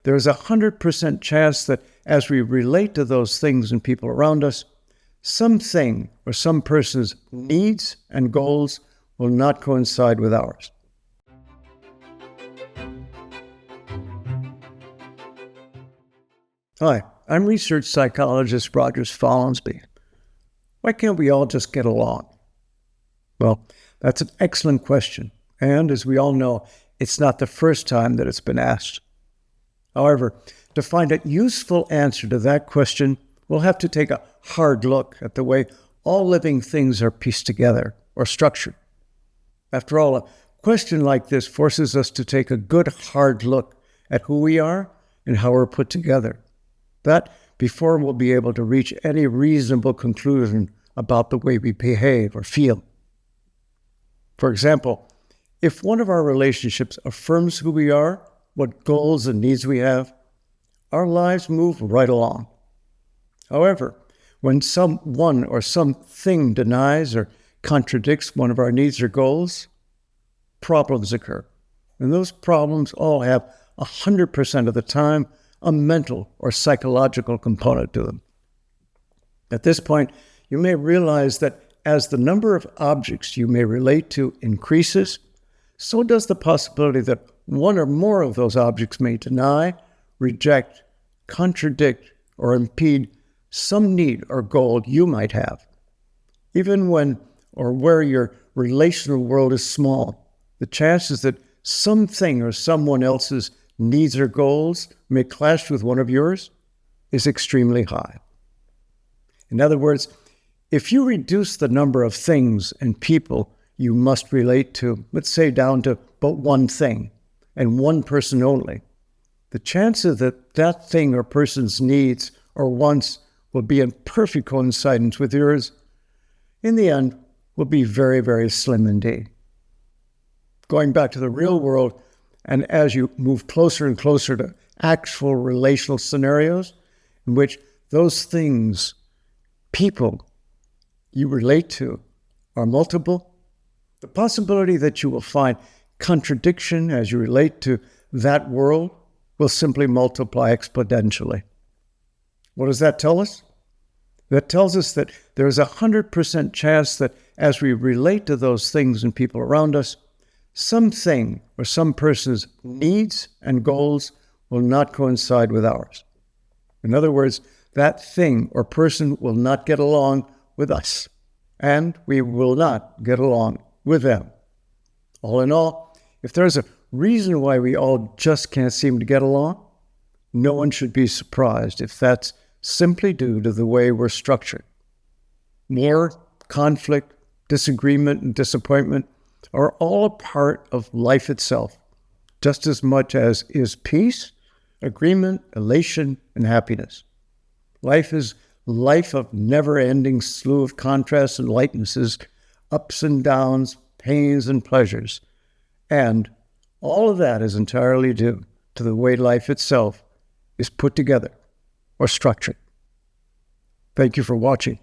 There is 100% chance that as we relate to those things and people around us, something or some person's needs and goals will not coincide with ours. Hi, I'm research psychologist Roger Follansbee. Why can't we all just get along? Well, that's an excellent question, and as we all know, it's not the first time that it's been asked. However, to find a useful answer to that question, we'll have to take a hard look at the way all living things are pieced together or structured. After all, a question like this forces us to take a good hard look at who we are and how we're put together. That before we'll be able to reach any reasonable conclusion about the way we behave or feel. For example, if one of our relationships affirms who we are, what goals and needs we have, our lives move right along. However, when someone or something denies or contradicts one of our needs or goals, problems occur. And those problems all have 100% of the time a mental or psychological component to them. At this point, you may realize that as the number of objects you may relate to increases, so does the possibility that one or more of those objects may deny, reject, contradict, or impede some need or goal you might have. Even when or where your relational world is small, the chances that something or someone else's needs or goals may clash with one of yours is extremely high. In other words, if you reduce the number of things and people you must relate to, let's say down to but one thing and one person only, the chances that that thing or person's needs or wants will be in perfect coincidence with yours, in the end, will be very, very slim indeed. Going back to the real world, and as you move closer and closer to actual relational scenarios in which those things, people you relate to are multiple, the possibility that you will find contradiction as you relate to that world will simply multiply exponentially. What does that tell us? That tells us that there is 100% chance that as we relate to those things and people around us, something or some person's needs and goals will not coincide with ours. In other words, that thing or person will not get along with us, and we will not get along with them. All in all, if there's a reason why we all just can't seem to get along, no one should be surprised if that's simply due to the way we're structured. War, conflict, disagreement, and disappointment are all a part of life itself, just as much as is peace, agreement, elation, and happiness. Life is life of never-ending slew of contrasts and likenesses, ups and downs, pains and pleasures. And all of that is entirely due to the way life itself is put together or structured. Thank you for watching.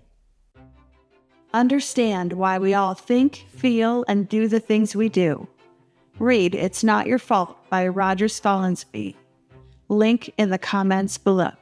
Understand why we all think, feel, and do the things we do. Read It's Not Your Fault by Roger Follansbee. Link in the comments below.